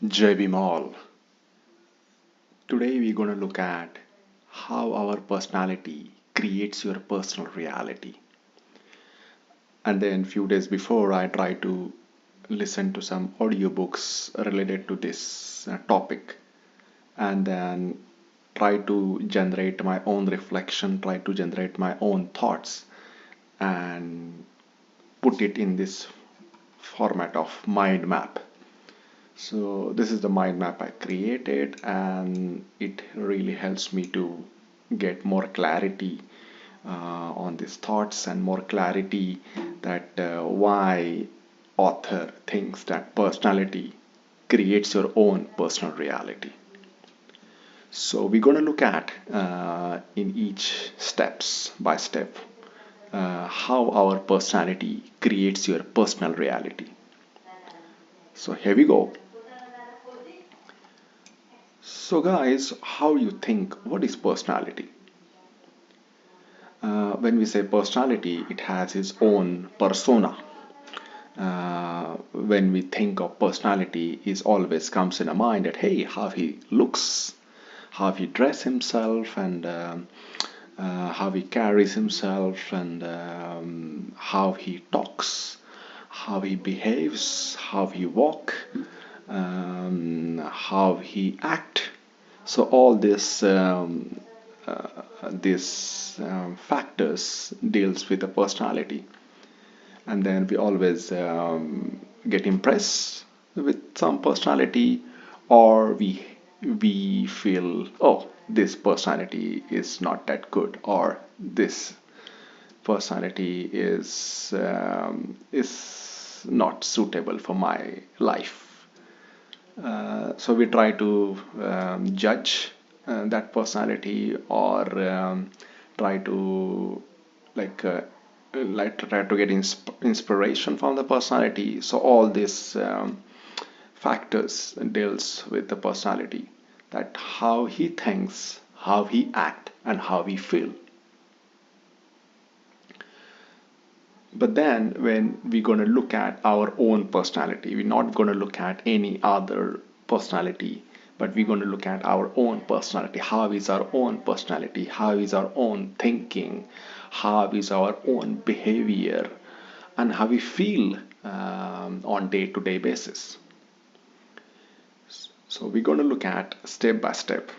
JB Mall. Today we're going to look at how our personality creates your personal reality. And then few days before I tried to listen to some audiobooks related to this topic and then try to generate my own reflection, try to generate my own thoughts and put it in this format of mind map. So this is the mind map I created, and it really helps me to get more clarity on these thoughts and more clarity that why author thinks that personality creates your own personal reality. So we're going to look at in each steps by step how our personality creates your personal reality. So here we go. So, guys, how you think? What is personality? When we say personality, it has its own persona. When we think of personality, it always comes in a mind that hey, how he looks, how he dresses himself, and how he carries himself, and how he talks, how he behaves, how he walk, how he act. So all these factors deals with the personality, and then we always get impressed with some personality, or we feel oh this personality is not that good, or this personality is not suitable for my life. So we try to judge that personality, or try to like uh, try to get inspiration from the personality. So all these factors deals with the personality, that how he thinks, how he act, and how he feel. But then when we're going to look at our own personality, we're not going to look at any other personality, but we're going to look at our own personality. How is our own personality? How is our own thinking? How is our own behavior? And how we feel on day-to-day basis. So we're going to look at step by step.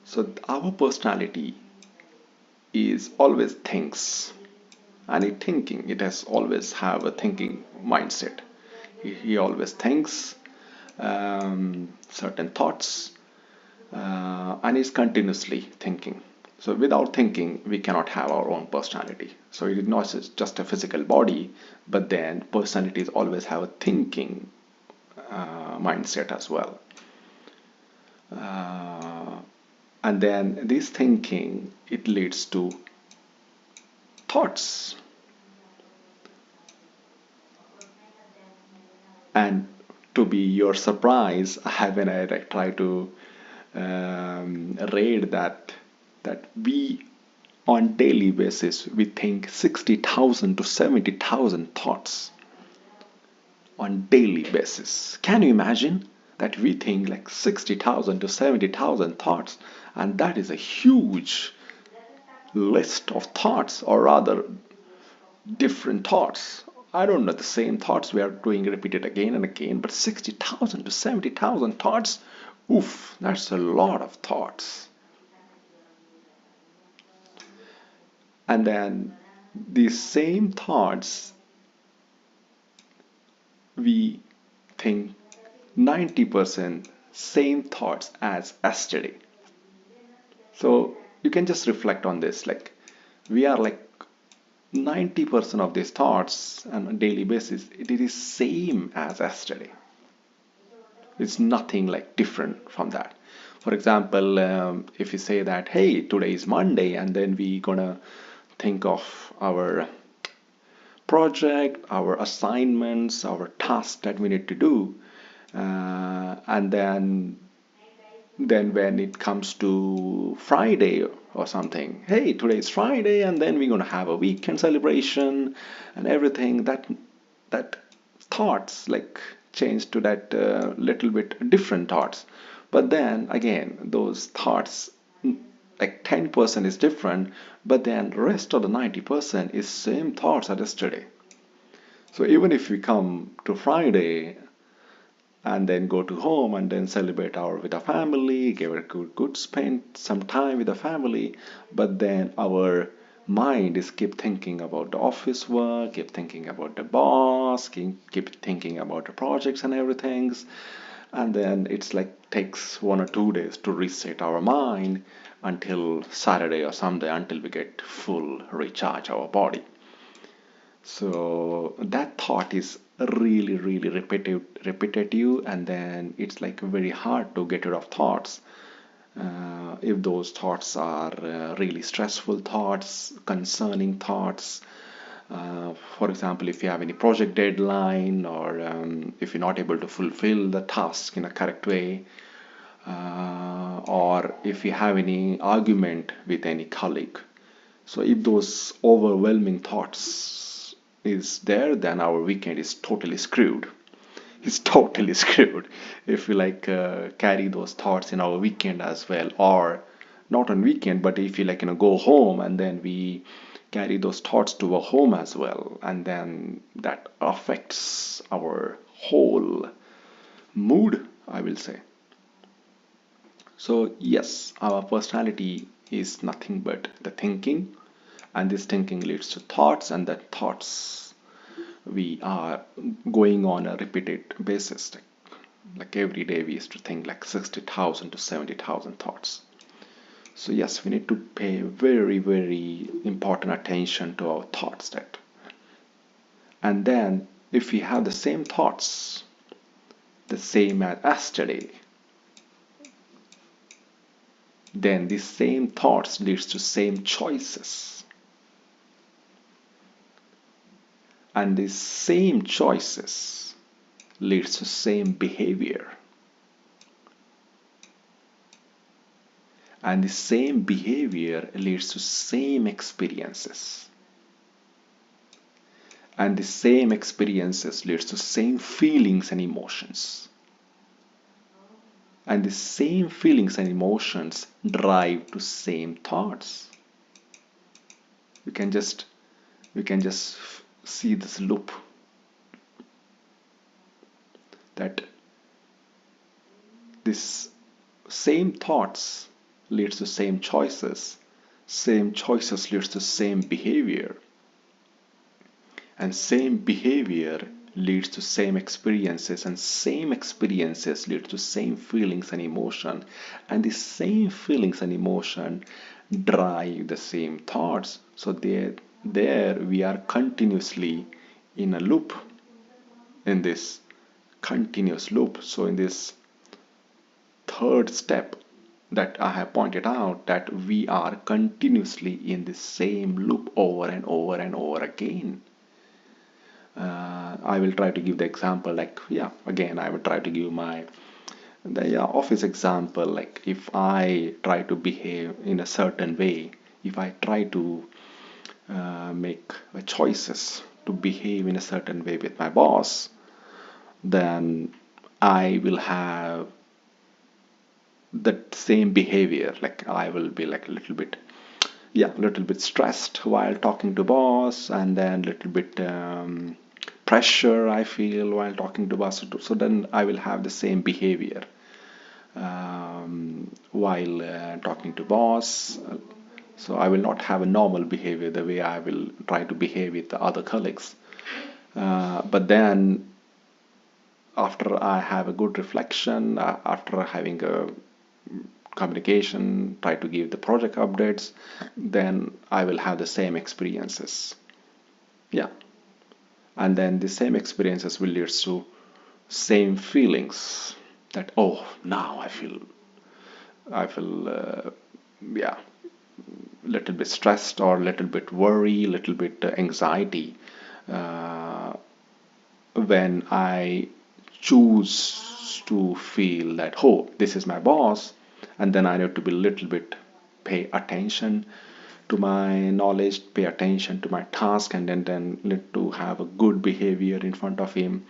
So our personality is always thinks, and it has always have a thinking mindset. He always thinks certain thoughts, and is continuously thinking. So without thinking we cannot have our own personality. So it is not just a physical body, but then personalities always have a thinking mindset as well. And then this thinking, it leads to thoughts. And to be your surprise, when I try to read that we on daily basis we think 60,000 to 70,000 thoughts on daily basis. Can you imagine that we think like 60,000 to 70,000 thoughts, and that is a huge list of thoughts, or rather different thoughts. I don't know, the same thoughts we are doing repeated again and again, but 60,000 to 70,000 thoughts, oof, that's a lot of thoughts. And then these same thoughts, we think 90% same thoughts as yesterday. So you can just reflect on this, like we are like 90% of these thoughts on a daily basis, it is same as yesterday. It's nothing like different from that. For example, if you say that hey, today is Monday, and then we gonna think of our project, our assignments, our tasks that we need to do, and then when it comes to Friday or something, hey, today is Friday, and then we're gonna have a weekend celebration and everything. That thoughts like change to that little bit different thoughts. But then again, those thoughts, like 10% is different, but then rest of the 90% is same thoughts as yesterday. So even if we come to Friday and then go to home and then celebrate our with our family, give a good spend some time with the family, but then our mind is keep thinking about the office work, keep thinking about the boss, keep thinking about the projects and everything, and then it's like takes 1 or 2 days to reset our mind until Saturday or Sunday until we get full recharge our body. So that thought is really repetitive, and then it's like very hard to get rid of thoughts. If those thoughts are really stressful thoughts, concerning thoughts, for example, if you have any project deadline, or if you're not able to fulfill the task in a correct way, or if you have any argument with any colleague. So if those overwhelming thoughts is there, then our weekend is totally screwed. It's totally screwed if we like carry those thoughts in our weekend as well, or not on weekend, but if you like go home and then we carry those thoughts to our home as well, and then that affects our whole mood, I will say. So yes, our personality is nothing but the thinking, and this thinking leads to thoughts, and that thoughts we are going on a repeated basis. Like every day we used to think like 60,000 to 70,000 thoughts. So yes, we need to pay very important attention to our thoughts. That, and then if we have the same thoughts, the same as yesterday, then the same thoughts leads to same choices, and the same choices leads to same behavior, and the same behavior leads to same experiences, and the same experiences leads to same feelings and emotions, and the same feelings and emotions drive to same thoughts. We can just see this loop, that this same thoughts leads to same choices leads to same behavior, and same behavior leads to same experiences, and same experiences lead to same feelings and emotion, and the same feelings and emotion drive the same thoughts. So there we are continuously in a loop, in this continuous loop. So in this third step that I have pointed out, that we are continuously in the same loop over and over and over again. I will try to give the example, like, yeah, again, I will try to give the office example. Like, if I try to behave in a certain way, if I try to make choices to behave in a certain way with my boss, then I will have that same behavior. Like, I will be like a little bit stressed while talking to boss, and then a little bit pressure I feel while talking to boss. So then I will have the same behavior while talking to boss. So I will not have a normal behavior the way I will try to behave with the other colleagues. But then after I have a good reflection, after having a communication, try to give the project updates, then I will have the same experiences. Yeah. And then the same experiences will lead to same feelings, that, oh, now I feel yeah, little bit stressed, or little bit worry, little bit anxiety, uh, when I choose to feel that, oh, this is my boss, and then I need to be a little bit pay attention to my knowledge, pay attention to my task, and then need to have a good behavior in front of him.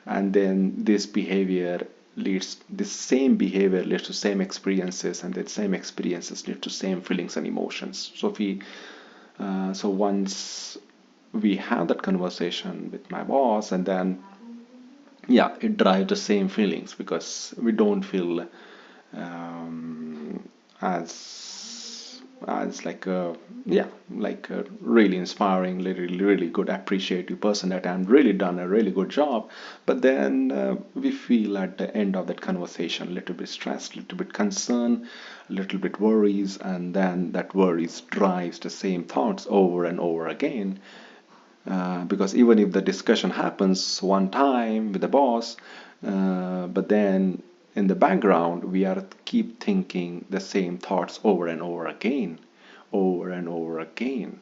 And then this same behavior leads to same experiences, and then same experiences lead to same feelings and emotions. So once we have that conversation with my boss, and then yeah, it drives the same feelings, because we don't feel as like a, yeah, like a really inspiring, really good, appreciative person, that I'm really done a really good job. But then we feel at the end of that conversation a little bit stressed, a little bit concerned, a little bit worries, and then that worries drives the same thoughts over and over again. Because even if the discussion happens one time with the boss, but then in the background we are keep thinking the same thoughts over and over again, over and over again.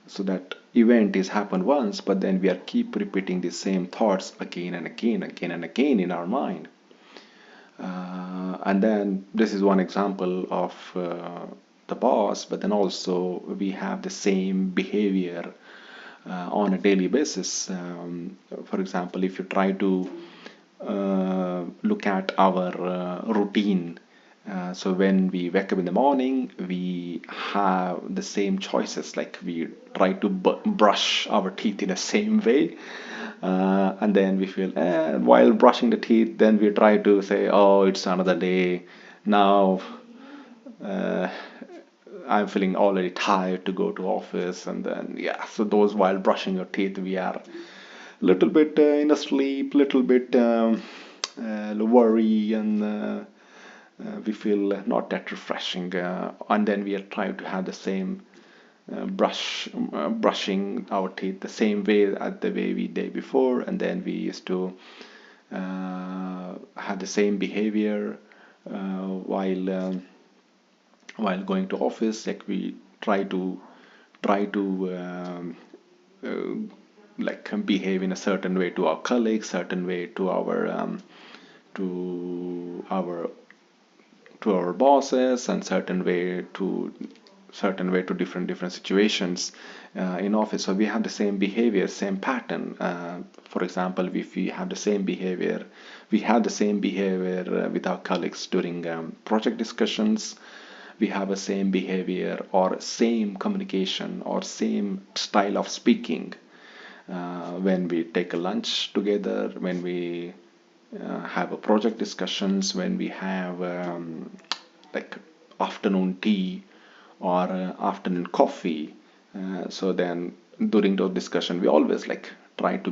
So that event is happened once, but then we are keep repeating the same thoughts again and again, again and again in our mind. And then this is one example of the boss, but then also we have the same behavior on a daily basis. For example, if you try to look at our routine, so when we wake up in the morning, we have the same choices, like we try to brush our teeth in the same way, and then we feel, while brushing the teeth, then we try to say, oh, it's another day now. uh, I'm feeling already tired to go to office, and then yeah, so those while brushing your teeth, we are a little bit in a sleep, little bit worry, and we feel not that refreshing, and then we are trying to have the same brushing our teeth the same way as the way we did before, and then we used to have the same behavior while going to office. Like we try to like behave in a certain way to our colleagues, certain way to to our our bosses, and certain way to different situations in office. So we have the same behavior, same pattern. For example, if we have the same behavior, with our colleagues during project discussions. We have a same behavior or same communication or same style of speaking when we take a lunch together, when we have a project discussions, when we have like afternoon tea or afternoon coffee. So then during those discussion, we always like try to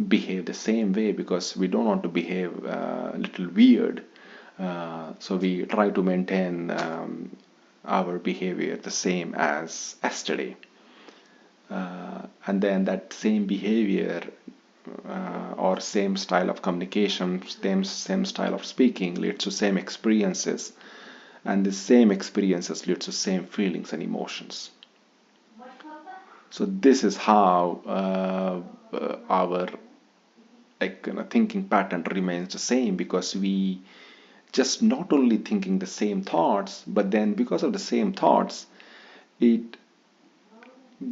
behave the same way, because we don't want to behave a little weird. So we try to maintain our behavior the same as yesterday. And then that same behavior or same style of communication, same style of speaking leads to same experiences, and the same experiences leads to same feelings and emotions. So this is how our thinking pattern remains the same, because we just not only thinking the same thoughts, but then because of the same thoughts, it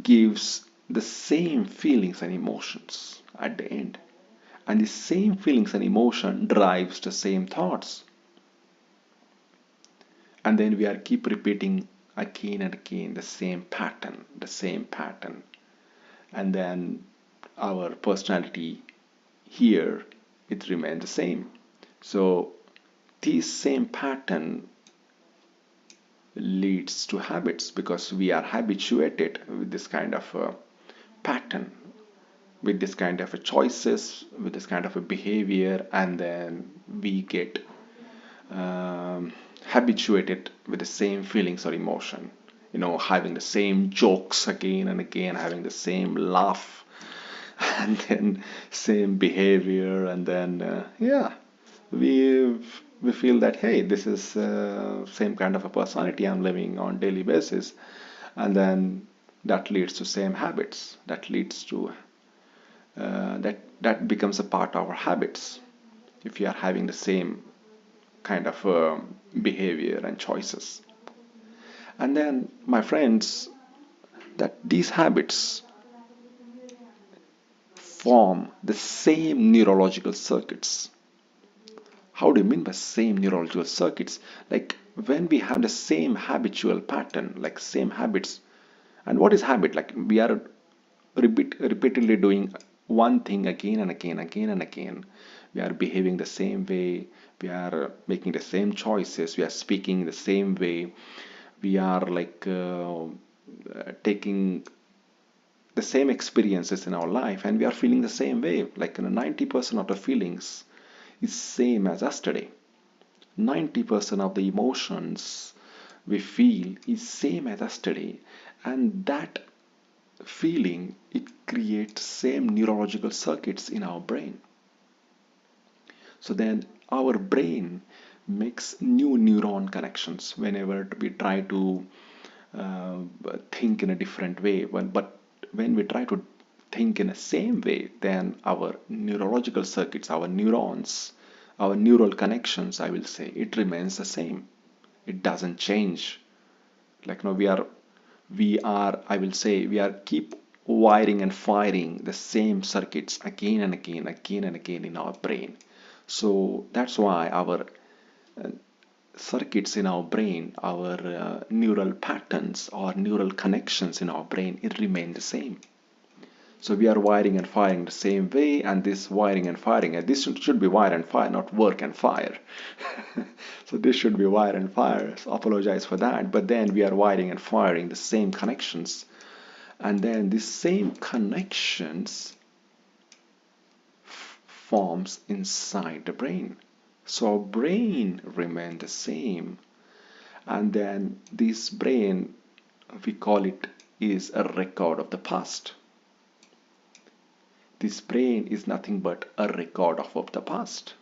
gives the same feelings and emotions at the end, and the same feelings and emotion drives the same thoughts, and then we are keep repeating again and again the same pattern, and then our personality here, it remains the same. So this same pattern leads to habits, because we are habituated with this kind of pattern, with this kind of a choices, with this kind of a behavior, and then we get habituated with the same feelings or emotion, having the same jokes again and again, having the same laugh, and then same behavior, and then yeah, we we feel that, hey, this is same kind of a personality I'm living on daily basis, and then that leads to same habits, that leads to that becomes a part of our habits, if you are having the same kind of behavior and choices. And then, my friends, that these habits form the same neurological circuits. How do you mean by same neurological circuits? Like when we have the same habitual pattern, like same habits. And what is habit? Like we are repeatedly doing one thing again and again, again and again. We are behaving the same way. We are making the same choices. We are speaking the same way. We are like taking the same experiences in our life, and we are feeling the same way. Like 90% of the feelings is same as yesterday. 90% of the emotions we feel is same as yesterday, and that feeling, it creates same neurological circuits in our brain. So then our brain makes new neuron connections whenever we try to uh, think in a different way. But when we try to think in the same way, then our neurological circuits, our neurons, our neural connections, I will say, it remains the same. It doesn't change. Like now we are, I will say, we are keep wiring and firing the same circuits again and again, again and again in our brain. So that's why our circuits in our brain, our neural patterns or neural connections in our brain, it remain the same. So we are wiring and firing the same way, and this wiring and firing, and this should be wire and fire, not work and fire. So this should be wire and fire. So apologize for that. But then we are wiring and firing the same connections, and then these same connections forms inside the brain. So our brain remain the same, and then this brain, we call it, is a record of the past. This brain is nothing but a record of the past.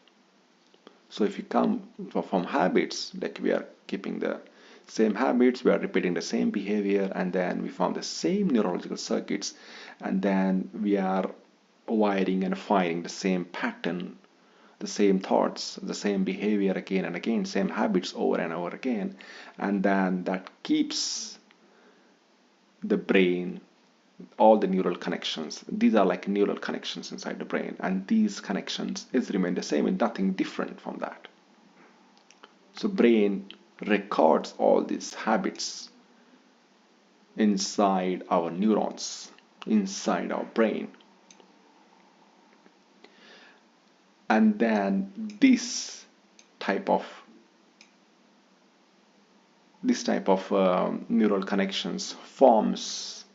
So if you come from habits, like we are keeping the same habits, we are repeating the same behavior, and then we form the same neurological circuits, and then we are wiring and firing the same pattern, the same thoughts, the same behavior again and again, same habits over and over again, and then that keeps the brain, all the neural connections, these are like neural connections inside the brain, and these connections is remain the same and nothing different from that. So brain records all these habits inside our neurons, inside our brain, and then type of neural connections forms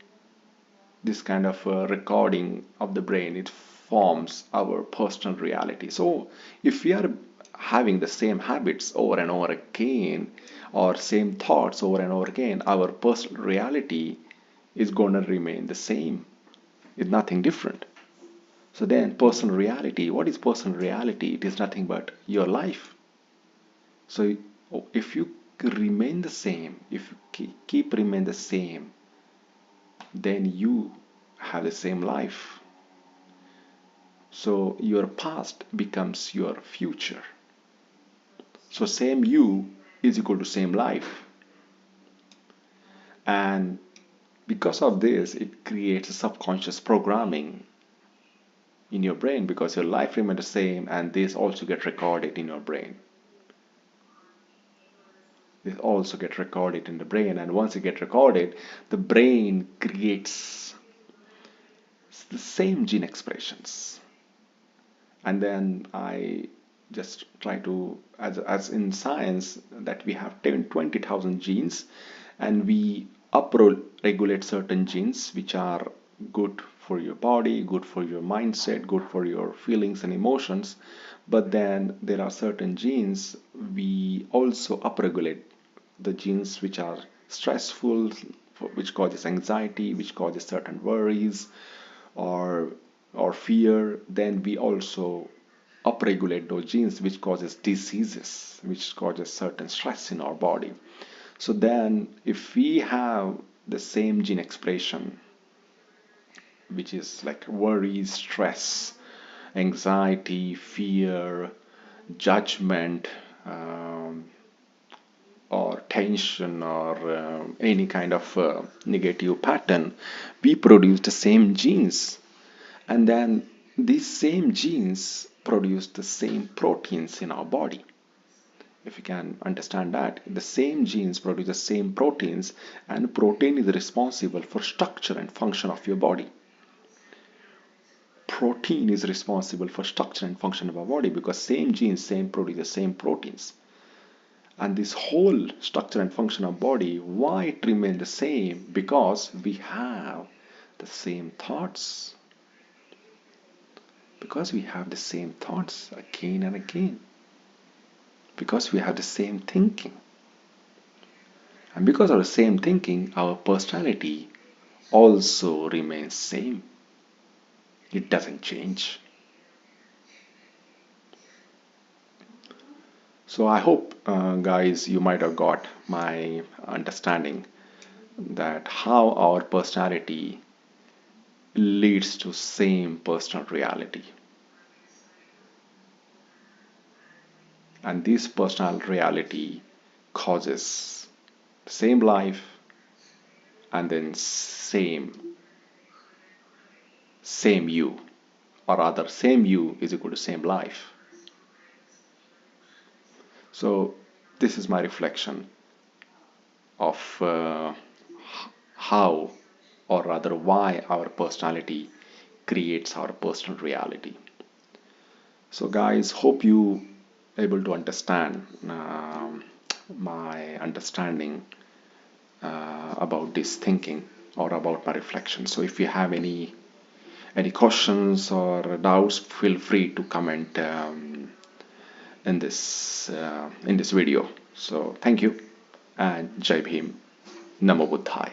this kind of recording of the brain. It forms our personal reality. So if we are having the same habits over and over again, or same thoughts over and over again, our personal reality is going to remain the same. It's nothing different. So then personal reality, what is personal reality? It is nothing but your life. So if you remain the same, if you keep remain the same, then you have the same life. So your past becomes your future. So same you is equal to same life. And because of this, it creates a subconscious programming in your brain, because your life remains the same, and this also get recorded in your brain. This also get recorded in the brain, and once it get recorded, the brain creates the same gene expressions. And then I just try to, as in science, that we have 20,000 genes, and we up-regulate certain genes which are good for your body, good for your mindset, good for your feelings and emotions. But then there are certain genes we also upregulate, the genes which are stressful, which causes anxiety, which causes certain worries, or fear. Then we also upregulate those genes which causes diseases, which causes certain stress in our body. So then if we have the same gene expression, which is like worry, stress, anxiety, fear, judgment, or tension or any kind of negative pattern, we produce the same genes, and then these same genes produce the same proteins in our body. If you can understand that, the same genes produce the same proteins, and protein is responsible for structure and function of your body. Protein is responsible for structure and function of our body because same genes, same produce the same proteins. And this whole structure and function of body, why it remains the same? Because we have the same thoughts. Because we have the same thoughts again and again. Because we have the same thinking. And because of the same thinking, our personality also remains same. It doesn't change. So I hope, guys, you might have got my understanding that how our personality leads to same personal reality. And this personal reality causes same life and then same you, or rather same you is equal to same life. So this is my reflection of how, or rather why, our personality creates our personal reality. So guys, hope you able to understand my understanding about this thinking or about my reflection. So if you have any questions or doubts, feel free to comment in this video. So thank you, and Jai Bhim, Namo Buddhaya.